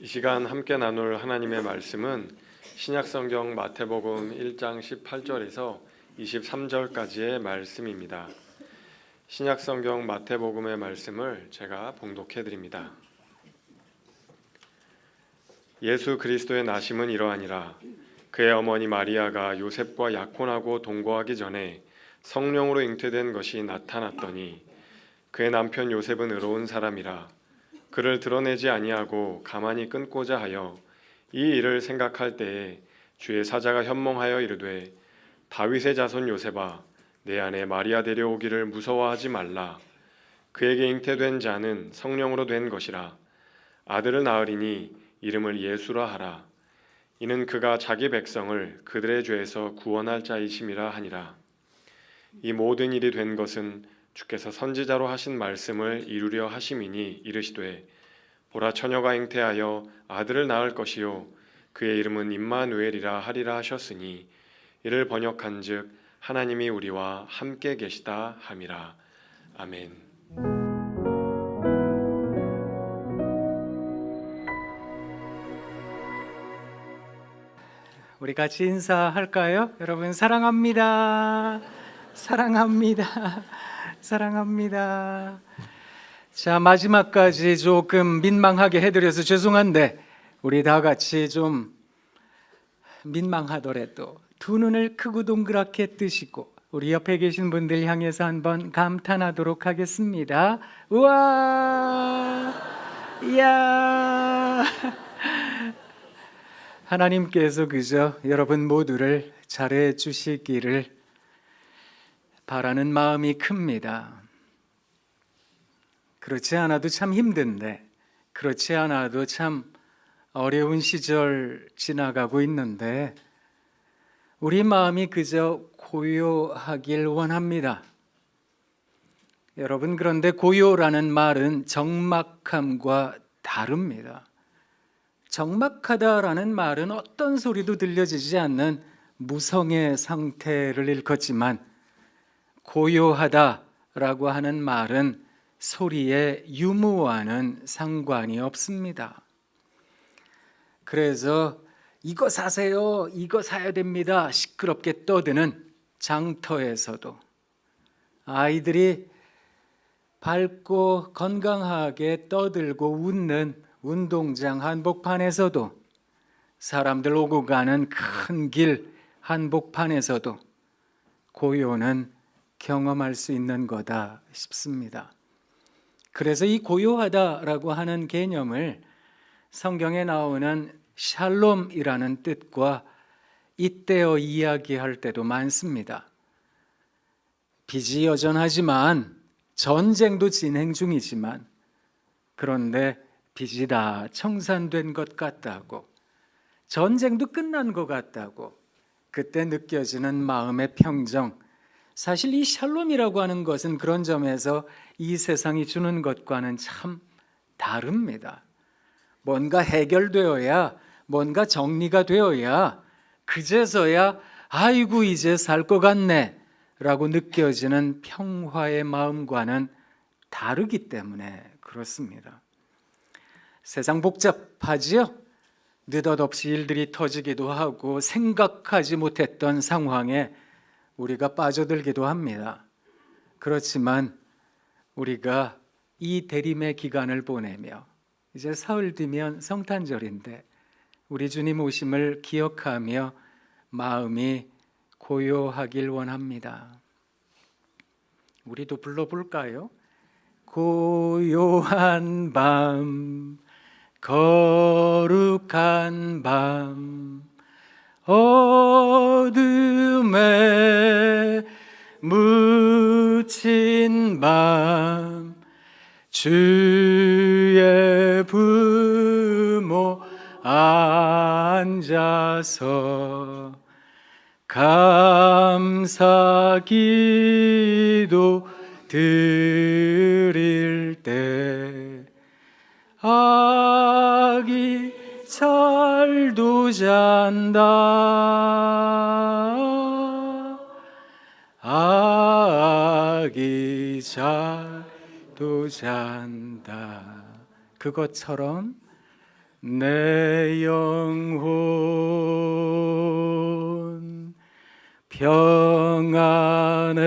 이 시간 함께 나눌 하나님의 말씀은 신약성경 마태복음 1장 18절에서 23절까지의 말씀입니다. 신약성경 마태복음의 말씀을 제가 봉독해 드립니다. 예수 그리스도의 나심은 이러하니라. 그의 어머니 마리아가 요셉과 약혼하고 동거하기 전에 성령으로 잉태된 것이 나타났더니 그의 남편 요셉은 의로운 사람이라. 그를 드러내지 아니하고 가만히 끊고자 하여 이 일을 생각할 때에 주의 사자가 현몽하여 이르되 다윗의 자손 요셉아 내 아내 마리아 데려오기를 무서워하지 말라. 그에게 잉태된 자는 성령으로 된 것이라. 아들을 낳으리니 이름을 예수라 하라. 이는 그가 자기 백성을 그들의 죄에서 구원할 자이심이라 하니라. 이 모든 일이 된 것은 주께서 선지자로 하신 말씀을 이루려 하심이니 이르시되 보라 처녀가 잉태하여 아들을 낳을 것이요 그의 이름은 임마누엘이라 하리라 하셨으니 이를 번역한즉 하나님이 우리와 함께 계시다 함이라. 아멘. 우리 같이 인사할까요? 여러분 사랑합니다. 사랑합니다. 사랑합니다. 자, 마지막까지 조금 민망하게 해드려서 죄송한데 우리 다 같이 좀 민망하더라도 두 눈을 크고 동그랗게 뜨시고 우리 옆에 계신 분들 향해서 한번 감탄하도록 하겠습니다. 우와! 이야! 하나님께서 그저 여러분 모두를 잘해 주시기를 바라는 마음이 큽니다. 그렇지 않아도 참 힘든데, 그렇지 않아도 참 어려운 시절 지나가고 있는데 우리 마음이 그저 고요하길 원합니다. 여러분, 그런데 고요라는 말은 적막함과 다릅니다. 적막하다라는 말은 어떤 소리도 들려지지 않는 무성의 상태를 일컫지만 고요하다라고 하는 말은 소리의 유무와는 상관이 없습니다. 그래서 이거 사세요, 이거 사야 됩니다 시끄럽게 떠드는 장터에서도 아이들이 밝고 건강하게 떠들고 웃는 운동장 한복판에서도 사람들 오고 가는 큰 길 한복판에서도 고요는 경험할 수 있는 거다 싶습니다. 그래서 이 고요하다라고 하는 개념을 성경에 나오는 샬롬이라는 뜻과 잇대어 이야기할 때도 많습니다. 빚이 여전하지만 전쟁도 진행 중이지만 그런데 빚이 다 청산된 것 같다고, 전쟁도 끝난 것 같다고 그때 느껴지는 마음의 평정, 사실 이 샬롬이라고 하는 것은 그런 점에서 이 세상이 주는 것과는 참 다릅니다. 뭔가 해결되어야, 뭔가 정리가 되어야 그제서야 아이고 이제 살 것 같네 라고 느껴지는 평화의 마음과는 다르기 때문에 그렇습니다. 세상 복잡하지요? 느닷없이 일들이 터지기도 하고 생각하지 못했던 상황에 우리가 빠져들기도 합니다. 그렇지만 우리가 이 대림의 기간을 보내며 이제 사흘 뒤면 성탄절인데 우리 주님 오심을 기억하며 마음이 고요하길 원합니다. 우리도 불러볼까요? 고요한 밤, 거룩한 밤, 어둠에 묻힌 밤, 주의 부모 앉아서 감사기도 드릴 때 아기 잘도 잔다, 아기 잘도 잔다. 그것처럼 내 영혼 평안해.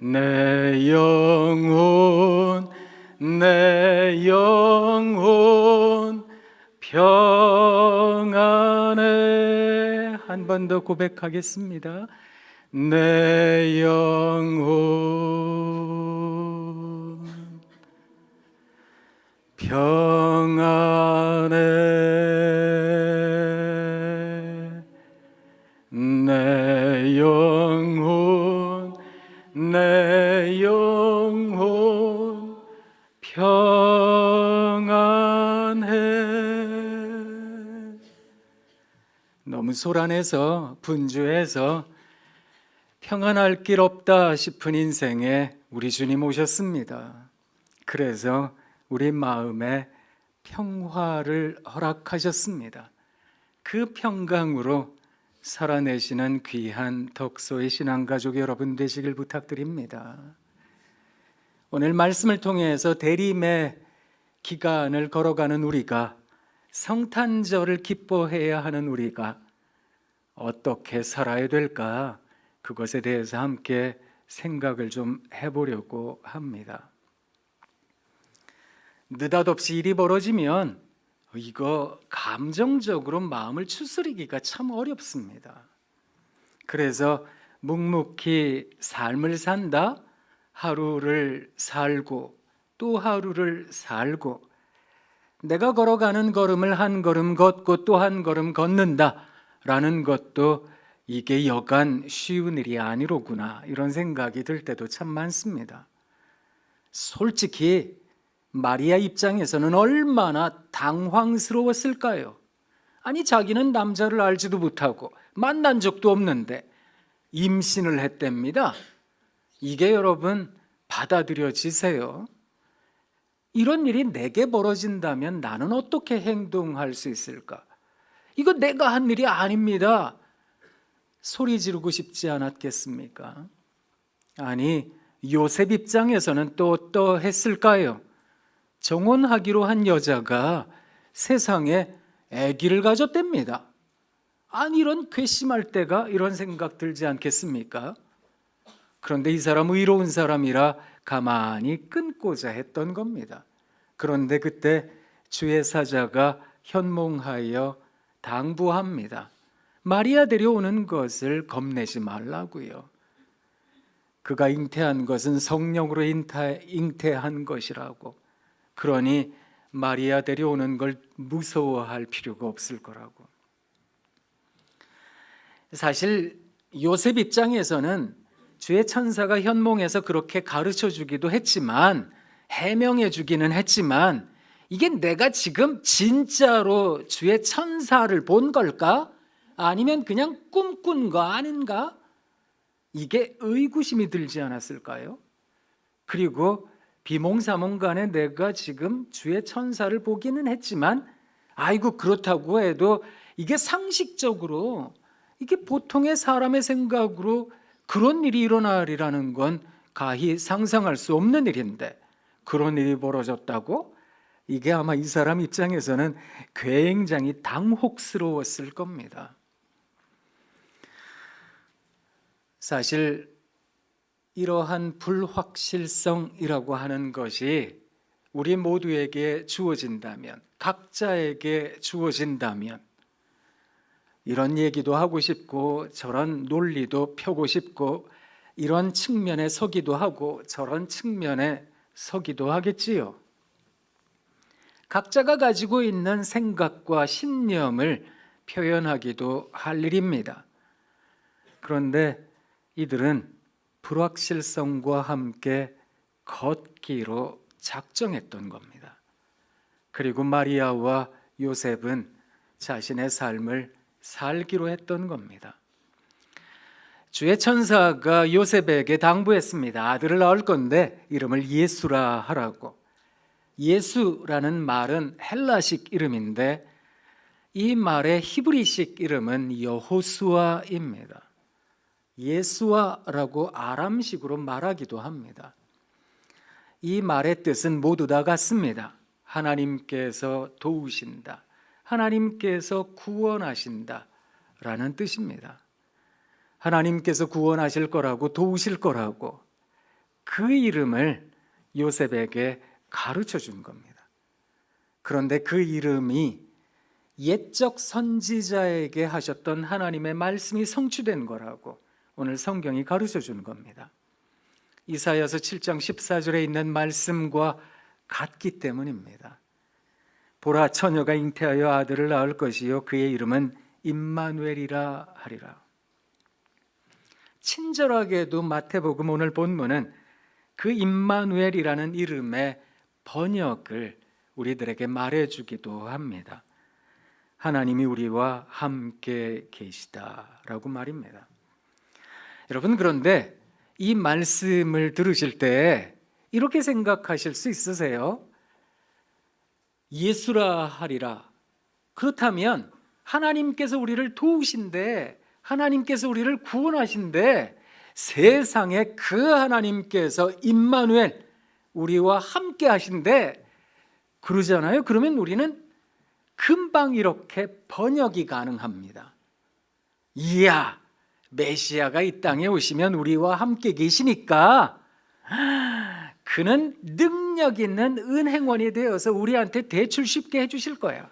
내 영혼 평안해. 한 번 더 고백하겠습니다. 내 영혼 평안해. 내 영혼 평안해. 너무 소란해서 분주해서 평안할 길 없다 싶은 인생에 우리 주님 오셨습니다. 그래서 우리 마음에 평화를 허락하셨습니다. 그 평강으로 살아내시는 귀한 덕소의 신앙가족 여러분 되시길 부탁드립니다. 오늘 말씀을 통해서 대림의 기간을 걸어가는 우리가, 성탄절을 기뻐해야 하는 우리가 어떻게 살아야 될까, 그것에 대해서 함께 생각을 좀 해보려고 합니다. 느닷없이 일이 벌어지면 이거 감정적으로 마음을 추스리기가 참 어렵습니다. 그래서 묵묵히 삶을 산다, 하루를 살고 또 하루를 살고, 내가 걸어가는 걸음을 한 걸음 걷고 또 한 걸음 걷는다라는 것도 이게 여간 쉬운 일이 아니로구나, 이런 생각이 들 때도 참 많습니다. 솔직히 마리아 입장에서는 얼마나 당황스러웠을까요? 아니, 자기는 남자를 알지도 못하고 만난 적도 없는데 임신을 했답니다. 이게 여러분 받아들여지세요? 이런 일이 내게 벌어진다면 나는 어떻게 행동할 수 있을까? 이거 내가 한 일이 아닙니다. 소리 지르고 싶지 않았겠습니까? 아니, 요셉 입장에서는 또 어떠했을까요? 정혼하기로 한 여자가 세상에 아기를 가졌답니다. 아니, 이런 괘씸할 때가, 이런 생각 들지 않겠습니까? 그런데 이 사람 의로운 사람이라 가만히 끊고자 했던 겁니다. 그런데 그때 주의 사자가 현몽하여 당부합니다. 마리아 데려오는 것을 겁내지 말라고요. 그가 잉태한 것은 성령으로 잉태한 것이라고. 그러니 마리아 데려오는 걸 무서워할 필요가 없을 거라고. 사실 요셉 입장에서는 주의 천사가 현몽에서 그렇게 가르쳐 주기도 했지만, 해명해 주기는 했지만, 이게 내가 지금 진짜로 주의 천사를 본 걸까? 아니면 그냥 꿈꾼 거 아닌가? 이게 의구심이 들지 않았을까요? 그리고 비몽사몽간에 내가 지금 주의 천사를 보기는 했지만, 아이고, 그렇다고 해도 이게 상식적으로, 이게 보통의 사람의 생각으로 그런 일이 일어나리라는 건 가히 상상할 수 없는 일인데, 그런 일이 벌어졌다고? 이게 아마 이 사람 입장에서는 굉장히 당혹스러웠을 겁니다. 사실 이러한 불확실성이라고 하는 것이 우리 모두에게 주어진다면, 각자에게 주어진다면, 이런 얘기도 하고 싶고 저런 논리도 펴고 싶고, 이런 측면에 서기도 하고 저런 측면에 서기도 하겠지요. 각자가 가지고 있는 생각과 신념을 표현하기도 할 일입니다. 그런데 이들은 불확실성과 함께 걷기로 작정했던 겁니다. 그리고 마리아와 요셉은 자신의 삶을 살기로 했던 겁니다. 주의 천사가 요셉에게 당부했습니다. 아들을 낳을 건데 이름을 예수라 하라고. 예수라는 말은 헬라식 이름인데 이 말의 히브리식 이름은 여호수아입니다. 예수아라고 아람식으로 말하기도 합니다. 이 말의 뜻은 모두 다 같습니다. 하나님께서 도우신다, 하나님께서 구원하신다 라는 뜻입니다. 하나님께서 구원하실 거라고 도우실 거라고 그 이름을 요셉에게 가르쳐 준 겁니다. 그런데 그 이름이 옛적 선지자에게 하셨던 하나님의 말씀이 성취된 거라고 오늘 성경이 가르쳐 준 겁니다. 이사야서 7장 14절에 있는 말씀과 같기 때문입니다. 보라, 처녀가 잉태하여 아들을 낳을 것이요 그의 이름은 임마누엘이라 하리라. 친절하게도 마태복음 오늘 본문은 그 임마누엘이라는 이름의 번역을 우리들에게 말해주기도 합니다. 하나님이 우리와 함께 계시다라고 말입니다. 여러분, 그런데 이 말씀을 들으실 때 이렇게 생각하실 수 있으세요? 예수라 하리라. 그렇다면 하나님께서 우리를 도우신데, 하나님께서 우리를 구원하신데, 세상에 그 하나님께서 임마누엘, 우리와 함께 하신데 그러잖아요. 그러면 우리는 금방 이렇게 번역이 가능합니다. 이야, 메시아가 이 땅에 오시면 우리와 함께 계시니까 그는 능력 있는 은행원이 되어서 우리한테 대출 쉽게 해주실 거야.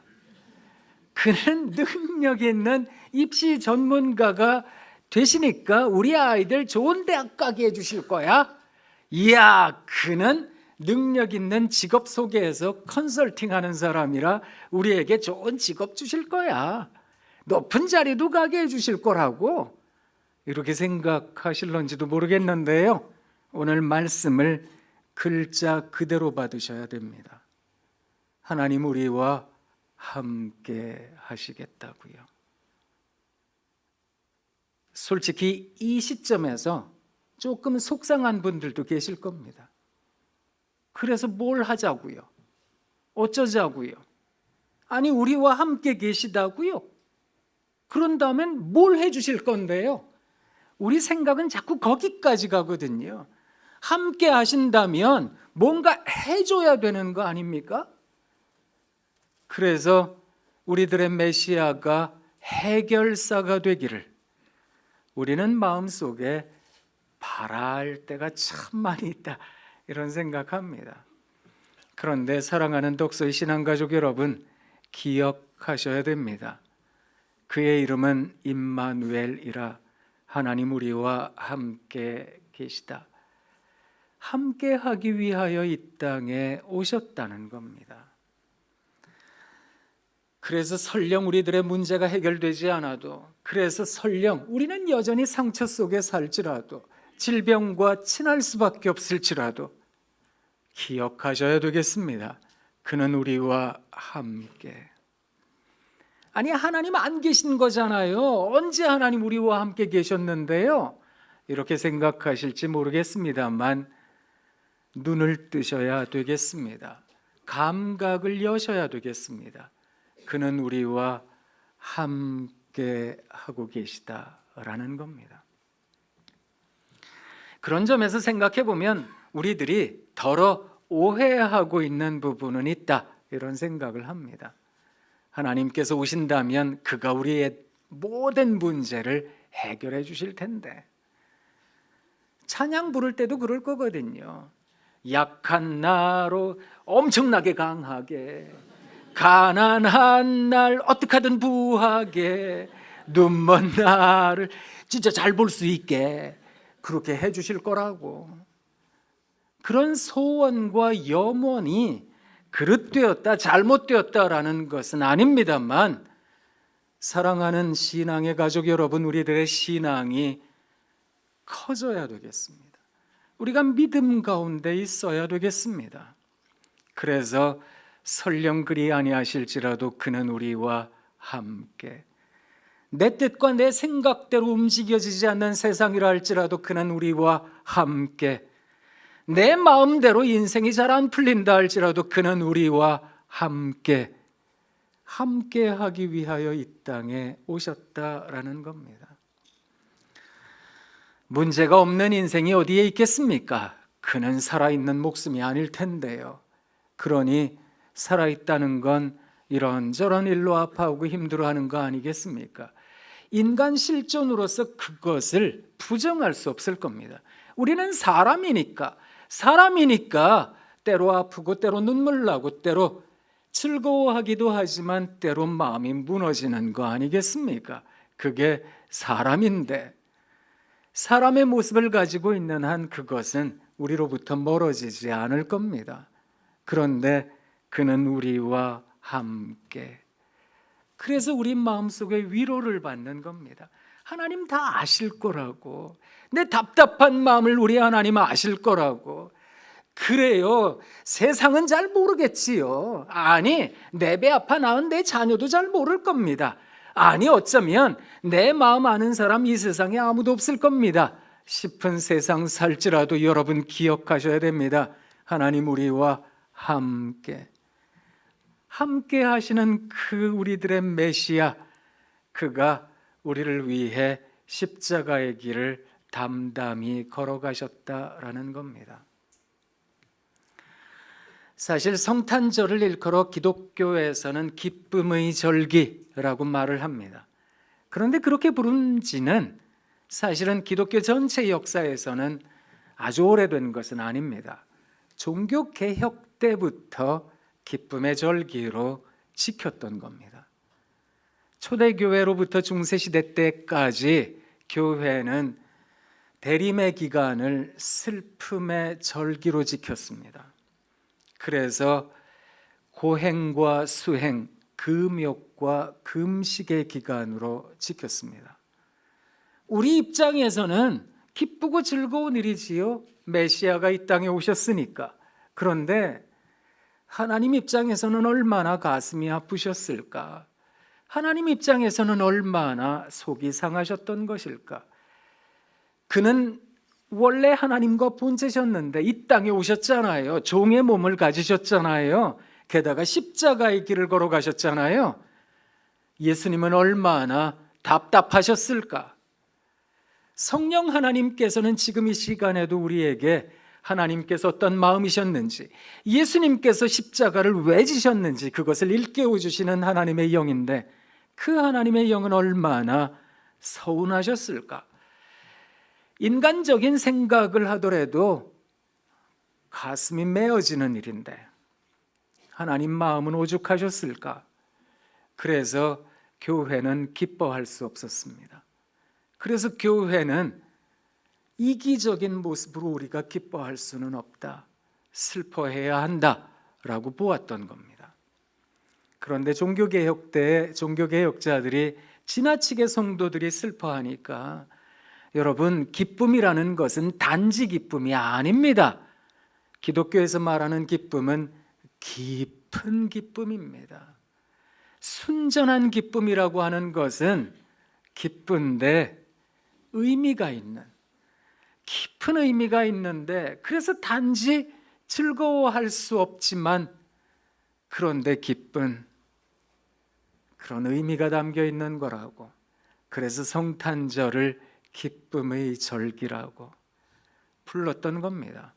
그는 능력 있는 입시 전문가가 되시니까 우리 아이들 좋은 대학 가게 해주실 거야. 이야, 그는 능력 있는 직업 소개해서 컨설팅하는 사람이라 우리에게 좋은 직업 주실 거야. 높은 자리도 가게 해주실 거라고 이렇게 생각하실런지도 모르겠는데요, 오늘 말씀을 글자 그대로 받으셔야 됩니다. 하나님 우리와 함께 하시겠다고요. 솔직히 이 시점에서 조금 속상한 분들도 계실 겁니다. 그래서 뭘 하자고요? 어쩌자고요? 아니, 우리와 함께 계시다고요? 그런다면 뭘 해주실 건데요? 우리 생각은 자꾸 거기까지 가거든요. 함께 하신다면 뭔가 해줘야 되는 거 아닙니까? 그래서 우리들의 메시아가 해결사가 되기를 우리는 마음속에 바랄 때가 참 많이 있다, 이런 생각합니다. 그런데 사랑하는 독서의 신앙가족 여러분, 기억하셔야 됩니다. 그의 이름은 임마누엘이라, 하나님 우리와 함께 계시다. 함께 하기 위하여 이 땅에 오셨다는 겁니다. 그래서 설령 우리들의 문제가 해결되지 않아도, 그래서 설령 우리는 여전히 상처 속에 살지라도, 질병과 친할 수밖에 없을지라도 기억하셔야 되겠습니다. 그는 우리와 함께. 아니, 하나님 안 계신 거잖아요. 언제 하나님 우리와 함께 계셨는데요? 이렇게 생각하실지 모르겠습니다만 눈을 뜨셔야 되겠습니다. 감각을 여셔야 되겠습니다. 그는 우리와 함께 하고 계시다라는 겁니다. 그런 점에서 생각해 보면 우리들이 더러 오해하고 있는 부분은 있다, 이런 생각을 합니다. 하나님께서 오신다면 그가 우리의 모든 문제를 해결해 주실 텐데, 찬양 부를 때도 그럴 거거든요. 약한 나로 엄청나게 강하게, 가난한 날 어떻게 하든 부하게, 눈먼 나를 진짜 잘 볼 수 있게 그렇게 해주실 거라고. 그런 소원과 염원이 그릇되었다, 잘못되었다라는 것은 아닙니다만, 사랑하는 신앙의 가족 여러분, 우리들의 신앙이 커져야 되겠습니다. 우리가 믿음 가운데 있어야 되겠습니다. 그래서 설령 그리 아니하실지라도 그는 우리와 함께, 내 뜻과 내 생각대로 움직여지지 않는 세상이라 할지라도 그는 우리와 함께, 내 마음대로 인생이 잘 안 풀린다 할지라도 그는 우리와 함께, 함께 하기 위하여 이 땅에 오셨다라는 겁니다. 문제가 없는 인생이 어디에 있겠습니까? 그는 살아있는 목숨이 아닐 텐데요. 그러니 살아있다는 건 이런저런 일로 아파하고 힘들어하는 거 아니겠습니까? 인간 실존으로서 그것을 부정할 수 없을 겁니다. 우리는 사람이니까 때로 아프고 때로 눈물 나고 때로 즐거워하기도 하지만 때로 마음이 무너지는 거 아니겠습니까? 그게 사람인데 사람의 모습을 가지고 있는 한 그것은 우리로부터 멀어지지 않을 겁니다. 그런데 그는 우리와 함께, 그래서 우리 마음속에 위로를 받는 겁니다. 하나님 다 아실 거라고, 내 답답한 마음을 우리 하나님 아실 거라고. 그래요, 세상은 잘 모르겠지요. 아니, 내 배 아파 낳은 내 자녀도 잘 모를 겁니다. 아니, 어쩌면 내 마음 아는 사람 이 세상에 아무도 없을 겁니다 싶은 세상 살지라도 여러분 기억하셔야 됩니다. 하나님 우리와 함께 하시는 그 우리들의 메시아, 그가 우리를 위해 십자가의 길을 담담히 걸어가셨다라는 겁니다. 사실 성탄절을 일컬어 기독교에서는 기쁨의 절기라고 말을 합니다. 그런데 그렇게 부른 지는 사실은 기독교 전체 역사에서는 아주 오래된 것은 아닙니다. 종교개혁 때부터 기쁨의 절기로 지켰던 겁니다. 초대교회로부터 중세시대 때까지 교회는 대림의 기간을 슬픔의 절기로 지켰습니다. 그래서 고행과 수행, 금욕과 금식의 기간으로 지켰습니다. 우리 입장에서는 기쁘고 즐거운 일이지요. 메시아가 이 땅에 오셨으니까. 그런데 하나님 입장에서는 얼마나 가슴이 아프셨을까? 하나님 입장에서는 얼마나 속이 상하셨던 것일까? 그는 원래 하나님과 본체셨는데 이 땅에 오셨잖아요. 종의 몸을 가지셨잖아요. 게다가 십자가의 길을 걸어가셨잖아요. 예수님은 얼마나 답답하셨을까? 성령 하나님께서는 지금 이 시간에도 우리에게 하나님께서 어떤 마음이셨는지, 예수님께서 십자가를 왜 지셨는지 그것을 일깨워 주시는 하나님의 영인데, 그 하나님의 영은 얼마나 서운하셨을까? 인간적인 생각을 하더라도 가슴이 메어지는 일인데 하나님 마음은 오죽하셨을까? 그래서 교회는 기뻐할 수 없었습니다. 그래서 교회는 이기적인 모습으로 우리가 기뻐할 수는 없다, 슬퍼해야 한다라고 보았던 겁니다. 그런데 종교개혁 때 종교개혁자들이 지나치게 성도들이 슬퍼하니까, 여러분, 기쁨이라는 것은 단지 기쁨이 아닙니다. 기독교에서 말하는 기쁨은 깊은 기쁨입니다. 순전한 기쁨이라고 하는 것은 기쁜데 의미가 있는, 깊은 의미가 있는데, 그래서 단지 즐거워할 수 없지만 그런데 기쁜 그런 의미가 담겨 있는 거라고. 그래서 성탄절을 기쁨의 절기라고 불렀던 겁니다.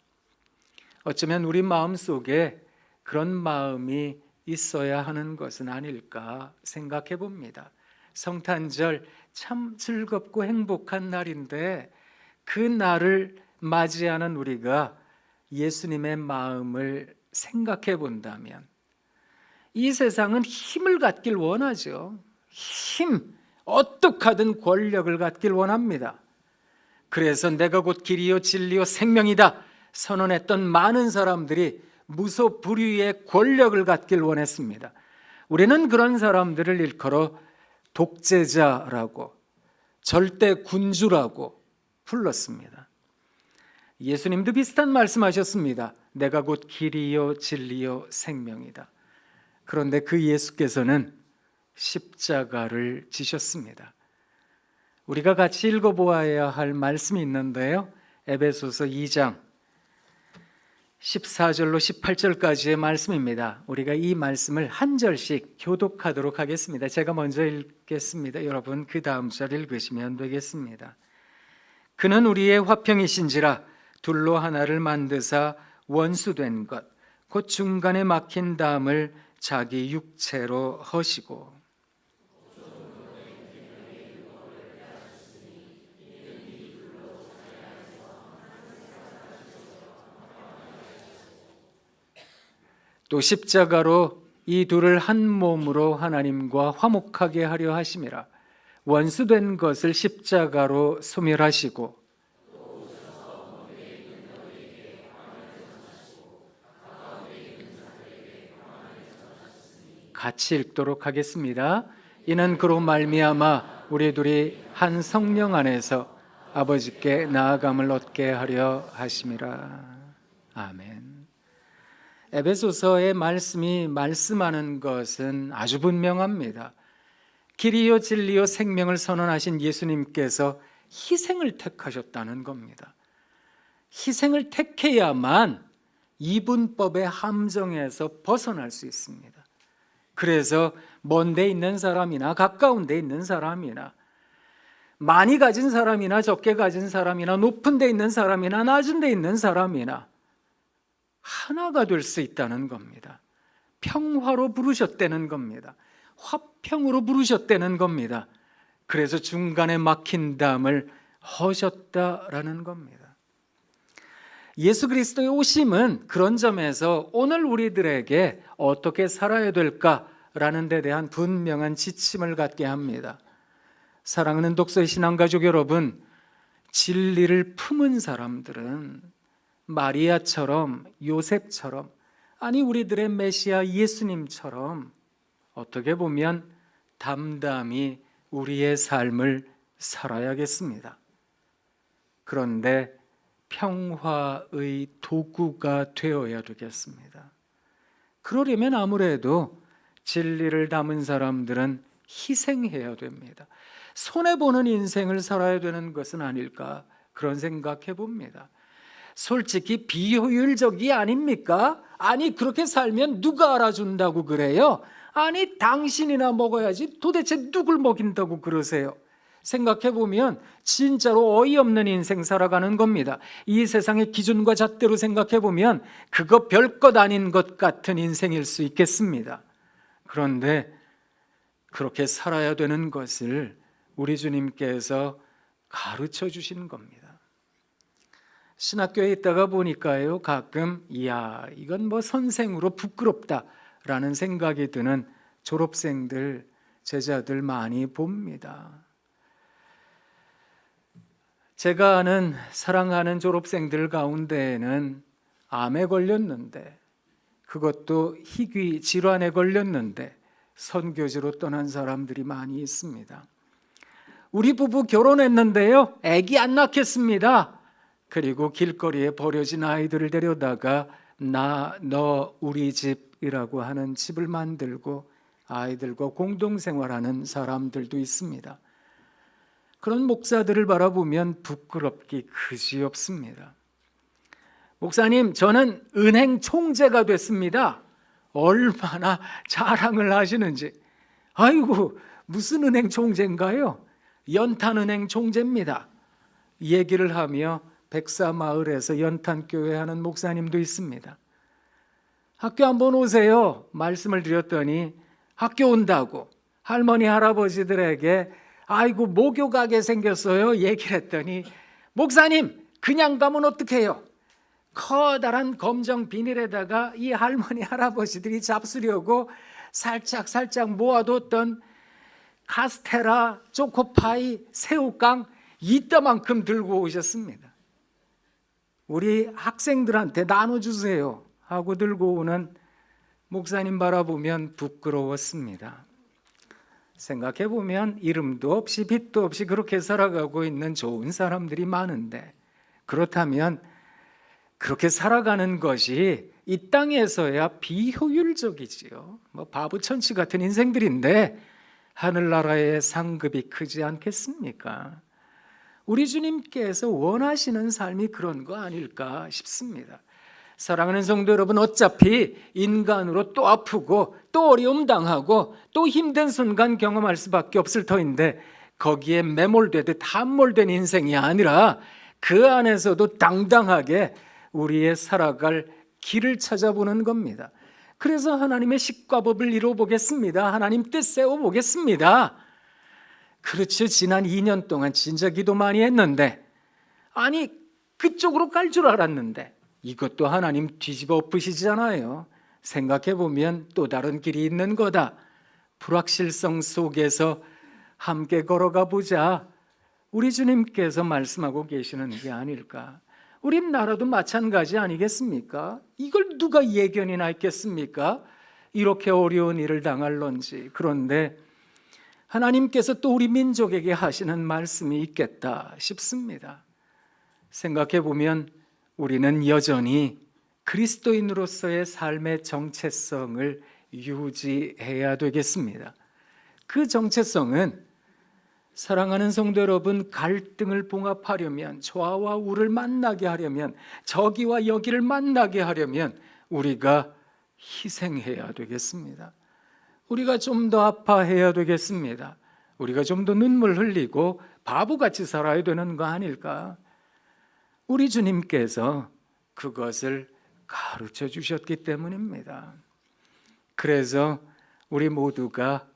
어쩌면 우리 마음속에 그런 마음이 있어야 하는 것은 아닐까 생각해 봅니다. 성탄절 참 즐겁고 행복한 날인데, 그 날을 맞이하는 우리가 예수님의 마음을 생각해 본다면, 이 세상은 힘을 갖길 원하죠. 힘, 어떻게든 권력을 갖길 원합니다. 그래서 내가 곧 길이요 진리요 생명이다 선언했던 많은 사람들이 무소불위의 권력을 갖길 원했습니다. 우리는 그런 사람들을 일컬어 독재자라고, 절대 군주라고 불렀습니다. 예수님도 비슷한 말씀하셨습니다. 내가 곧 길이요 진리요 생명이다. 그런데 그 예수께서는 십자가를 지셨습니다. 우리가 같이 읽어보아야 할 말씀이 있는데요, 에베소서 2장 14절로 18절까지의 말씀입니다. 우리가 이 말씀을 한 절씩 교독하도록 하겠습니다. 제가 먼저 읽겠습니다. 여러분 그 다음 절 읽으시면 되겠습니다. 그는 우리의 화평이신지라 둘로 하나를 만드사 원수된 것 곧 중간에 막힌 담을 자기 육체로 허시고 또 십자가로 이 둘을 한 몸으로 하나님과 화목하게 하려 하심이라. 원수된 것을 십자가로 소멸하시고 같이 읽도록 하겠습니다. 이는 그로 말미암아 우리 둘이 한 성령 안에서 아버지께 나아감을 얻게 하려 하심이라. 아멘. 에베소서의 말씀이 말씀하는 것은 아주 분명합니다. 길이요 진리요 생명을 선언하신 예수님께서 희생을 택하셨다는 겁니다. 희생을 택해야만 이분법의 함정에서 벗어날 수 있습니다. 그래서 먼 데 있는 사람이나 가까운 데 있는 사람이나 많이 가진 사람이나 적게 가진 사람이나 높은 데 있는 사람이나 낮은 데 있는 사람이나 하나가 될 수 있다는 겁니다. 평화로 부르셨다는 겁니다. 화평으로 부르셨다는 겁니다. 그래서 중간에 막힌 담을 허셨다라는 겁니다. 예수 그리스도의 오심은 그런 점에서 오늘 우리들에게 어떻게 살아야 될까라는 데 대한 분명한 지침을 갖게 합니다. 사랑하는 독서의 신앙가족 여러분, 진리를 품은 사람들은 마리아처럼 요셉처럼 아니 우리들의 메시아 예수님처럼 어떻게 보면 담담히 우리의 삶을 살아야겠습니다. 그런데 평화의 도구가 되어야 되겠습니다. 그러려면 아무래도 진리를 담은 사람들은 희생해야 됩니다. 손해보는 인생을 살아야 되는 것은 아닐까 그런 생각해 봅니다. 솔직히 비효율적이 아닙니까? 아니 그렇게 살면 누가 알아준다고 그래요? 아니 당신이나 먹어야지 도대체 누굴 먹인다고 그러세요? 생각해보면 진짜로 어이없는 인생 살아가는 겁니다. 이 세상의 기준과 잣대로 생각해보면 그거 별것 아닌 것 같은 인생일 수 있겠습니다. 그런데 그렇게 살아야 되는 것을 우리 주님께서 가르쳐 주신 겁니다. 신학교에 있다가 보니까요 가끔 이야 이건 뭐 선생으로 부끄럽다라는 생각이 드는 졸업생들, 제자들 많이 봅니다. 제가 아는 사랑하는 졸업생들 가운데에는 암에 걸렸는데 그것도 희귀 질환에 걸렸는데 선교지로 떠난 사람들이 많이 있습니다. 우리 부부 결혼했는데요 아기 안 낳겠습니다. 그리고 길거리에 버려진 아이들을 데려다가 너 우리 집이라고 하는 집을 만들고 아이들과 공동생활하는 사람들도 있습니다. 그런 목사들을 바라보면 부끄럽기 그지없습니다. 목사님, 저는 은행 총재가 됐습니다. 얼마나 자랑을 하시는지. 아이고, 무슨 은행 총재인가요? 연탄은행 총재입니다. 얘기를 하며 백사마을에서 연탄교회 하는 목사님도 있습니다. 학교 한번 오세요. 말씀을 드렸더니 학교 온다고 할머니 할아버지들에게 아이고 목욕하게 생겼어요 얘기를 했더니 목사님 그냥 가면 어떡해요? 커다란 검정 비닐에다가 이 할머니 할아버지들이 잡수려고 살짝 모아뒀던 카스테라, 초코파이, 새우깡 이따만큼 들고 오셨습니다. 우리 학생들한테 나눠주세요 하고 들고 오는 목사님 바라보면 부끄러웠습니다. 생각해보면 이름도 없이 빛도 없이 그렇게 살아가고 있는 좋은 사람들이 많은데 그렇다면 그렇게 살아가는 것이 이 땅에서야 비효율적이지요. 뭐 바보천치 같은 인생들인데 하늘나라의 상급이 크지 않겠습니까? 우리 주님께서 원하시는 삶이 그런 거 아닐까 싶습니다. 사랑하는 성도 여러분, 어차피 인간으로 또 아프고 또 어려움 당하고 또 힘든 순간 경험할 수밖에 없을 터인데 거기에 매몰되듯 함몰된 인생이 아니라 그 안에서도 당당하게 우리의 살아갈 길을 찾아보는 겁니다. 그래서 하나님의 식과법을 이루어보겠습니다. 하나님 뜻 세워보겠습니다. 그렇죠. 지난 2년 동안 진짜 기도 많이 했는데, 아니 그쪽으로 갈 줄 알았는데 이것도 하나님 뒤집어 엎으시잖아요. 생각해보면 또 다른 길이 있는 거다. 불확실성 속에서 함께 걸어가 보자. 우리 주님께서 말씀하고 계시는 게 아닐까. 우리나라도 마찬가지 아니겠습니까? 이걸 누가 예견이나 했겠습니까? 이렇게 어려운 일을 당할런지. 그런데 하나님께서 또 우리 민족에게 하시는 말씀이 있겠다 싶습니다. 생각해 보면 우리는 여전히 그리스도인으로서의 삶의 정체성을 유지해야 되겠습니다. 그 정체성은 사랑하는 성도 여러분, 갈등을 봉합하려면, 좌와 우를 만나게 하려면, 저기와 여기를 만나게 하려면 우리가 희생해야 되겠습니다. 우리가 좀 더 아파해야 되겠습니다. 우리가 좀 더 눈물 흘리고 바보같이 살아야 되는 거 아닐까? 우리 주님께서 그것을 가르쳐 주셨기 때문입니다. 그래서 우리 모두가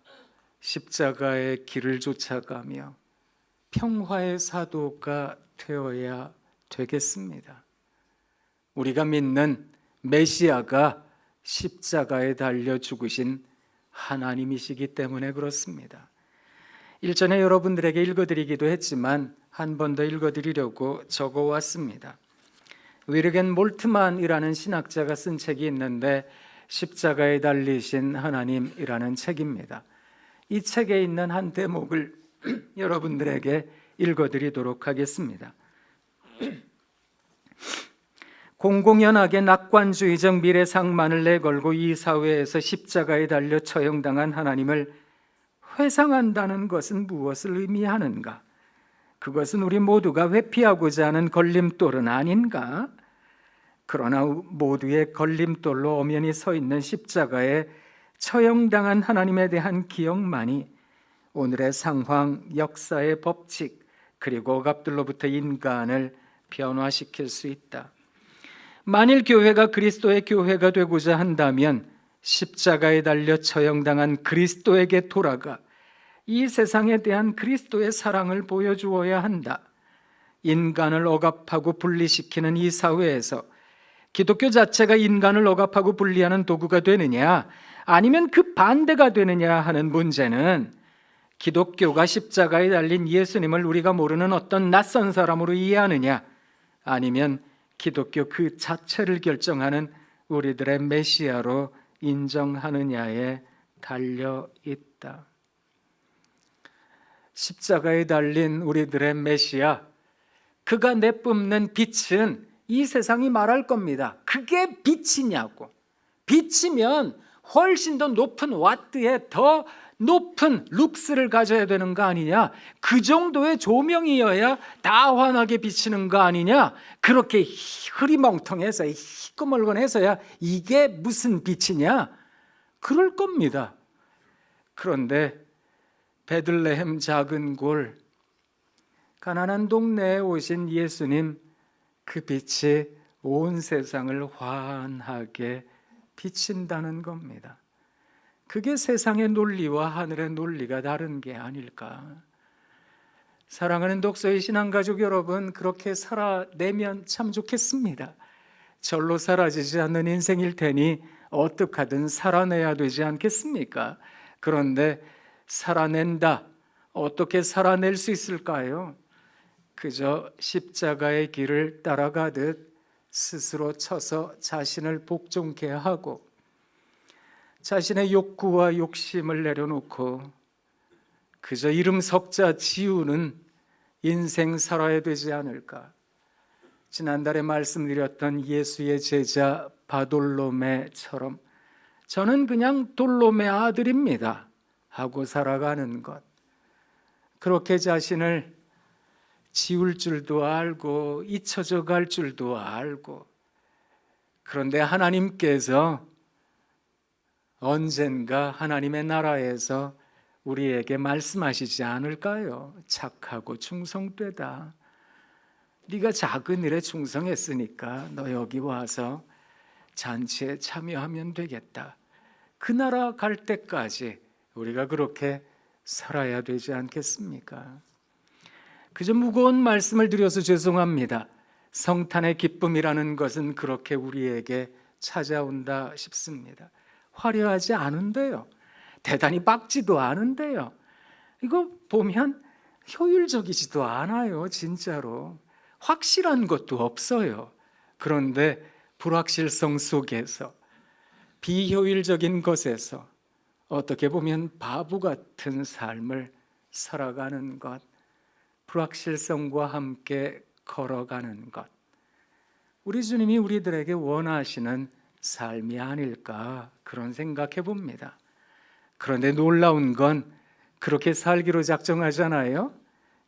십자가의 길을 쫓아가며 평화의 사도가 되어야 되겠습니다. 우리가 믿는 메시아가 십자가에 달려 죽으신 하나님이시기 때문에 그렇습니다. 일전에 여러분들에게 읽어드리기도 했지만 한 번 더 읽어드리려고 적어왔습니다. 위르겐 몰트만이라는 신학자가 쓴 책이 있는데 십자가에 달리신 하나님이라는 책입니다. 이 책에 있는 한 대목을 여러분들에게 읽어드리도록 하겠습니다. 공공연하게 낙관주의적 미래상만을 내걸고 이 사회에서 십자가에 달려 처형당한 하나님을 회상한다는 것은 무엇을 의미하는가? 그것은 우리 모두가 회피하고자 하는 걸림돌은 아닌가? 그러나 모두의 걸림돌로 엄연히 서 있는 십자가에 처형당한 하나님에 대한 기억만이 오늘의 상황, 역사의 법칙, 그리고 억압들로부터 인간을 변화시킬 수 있다. 만일 교회가 그리스도의 교회가 되고자 한다면 십자가에 달려 처형당한 그리스도에게 돌아가 이 세상에 대한 그리스도의 사랑을 보여주어야 한다. 인간을 억압하고 분리시키는 이 사회에서 기독교 자체가 인간을 억압하고 분리하는 도구가 되느냐, 아니면 그 반대가 되느냐 하는 문제는 기독교가 십자가에 달린 예수님을 우리가 모르는 어떤 낯선 사람으로 이해하느냐, 아니면 기독교 그 자체를 결정하는 우리들의 메시아로 인정하느냐에 달려 있다. 십자가에 달린 우리들의 메시아, 그가 내뿜는 빛은 이 세상이 말할 겁니다. 그게 빛이냐고. 빛이면 훨씬 더 높은 와트에 더 높은 룩스를 가져야 되는 거 아니냐? 그 정도의 조명이어야 다 환하게 비치는 거 아니냐? 그렇게 흐리멍텅해서 희끄멀건해서야 이게 무슨 빛이냐? 그럴 겁니다. 그런데 베들레헴 작은 골, 가난한 동네에 오신 예수님, 그 빛이 온 세상을 환하게 비친다는 겁니다. 그게 세상의 논리와 하늘의 논리가 다른 게 아닐까. 사랑하는 독서의 신앙가족 여러분, 그렇게 살아내면 참 좋겠습니다. 절로 사라지지 않는 인생일 테니 어떡하든 살아내야 되지 않겠습니까? 그런데 살아낸다. 어떻게 살아낼 수 있을까요? 그저 십자가의 길을 따라가듯 스스로 쳐서 자신을 복종케 하고 자신의 욕구와 욕심을 내려놓고 그저 이름 석자 지우는 인생 살아야 되지 않을까. 지난달에 말씀드렸던 예수의 제자 바돌로메처럼 저는 그냥 돌로메 아들입니다 하고 살아가는 것, 그렇게 자신을 지울 줄도 알고 잊혀져 갈 줄도 알고, 그런데 하나님께서 언젠가 하나님의 나라에서 우리에게 말씀하시지 않을까요? 착하고 충성되다. 네가 작은 일에 충성했으니까 너 여기 와서 잔치에 참여하면 되겠다. 그 나라 갈 때까지 우리가 그렇게 살아야 되지 않겠습니까? 그저 무거운 말씀을 드려서 죄송합니다. 성탄의 기쁨이라는 것은 그렇게 우리에게 찾아온다 싶습니다. 화려하지 않은데요. 대단히 밝지도 않은데요. 이거 보면 효율적이지도 않아요. 진짜로. 확실한 것도 없어요. 그런데 불확실성 속에서, 비효율적인 것에서 어떻게 보면 바보 같은 삶을 살아가는 것, 불확실성과 함께 걸어가는 것, 우리 주님이 우리들에게 원하시는 삶이 아닐까, 그런 생각해 봅니다. 그런데 놀라운 건 그렇게 살기로 작정하잖아요.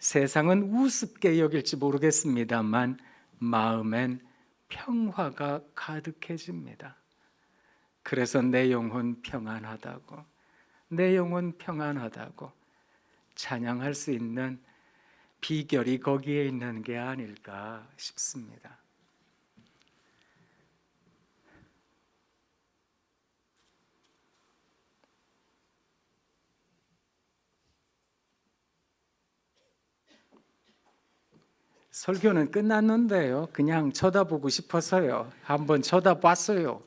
세상은 우습게 여길지 모르겠습니다만 마음엔 평화가 가득해집니다. 그래서 내 영혼 평안하다고, 내 영혼 평안하다고 찬양할 수 있는 비결이 거기에 있는 게 아닐까 싶습니다. 설교는 끝났는데요. 그냥 쳐다보고 싶어서요. 한번 쳐다봤어요.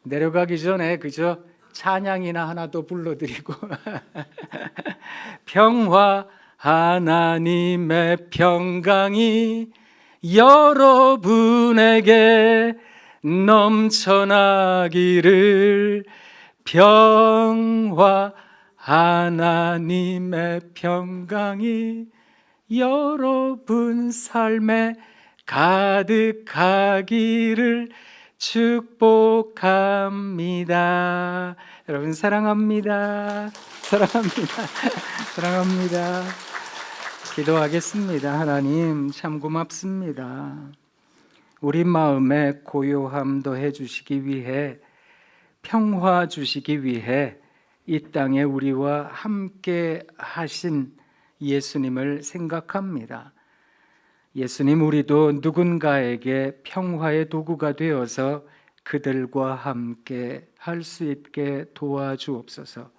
내려가기 전에 그저 찬양이나 하나 더 불러드리고 평화 하나님의 평강이 여러분에게 넘쳐나기를. 평화 하나님의 평강이 여러분 삶에 가득하기를 축복합니다. 여러분 사랑합니다. 사랑합니다. 사랑합니다. 기도하겠습니다. 하나님 참 고맙습니다. 우리 마음에 고요함 더해 주시기 위해, 평화 주시기 위해 이 땅에 우리와 함께 하신 예수님을 생각합니다. 예수님, 우리도 누군가에게 평화의 도구가 되어서 그들과 함께 할 수 있게 도와주옵소서.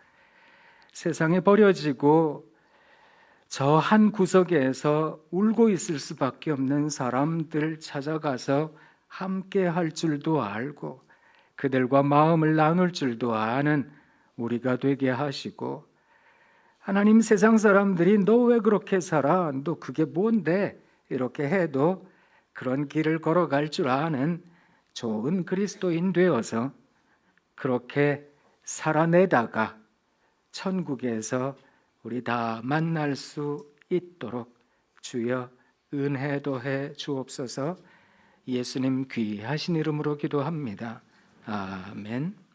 세상에 버려지고 저 한 구석에서 울고 있을 수밖에 없는 사람들 찾아가서 함께 할 줄도 알고 그들과 마음을 나눌 줄도 아는 우리가 되게 하시고, 하나님, 세상 사람들이 너 왜 그렇게 살아? 너 그게 뭔데? 이렇게 해도 그런 길을 걸어갈 줄 아는 좋은 그리스도인 되어서 그렇게 살아내다가 천국에서 우리 다 만날 수 있도록 주여 은혜 더해 주옵소서. 예수님 귀하신 이름으로 기도합니다. 아멘.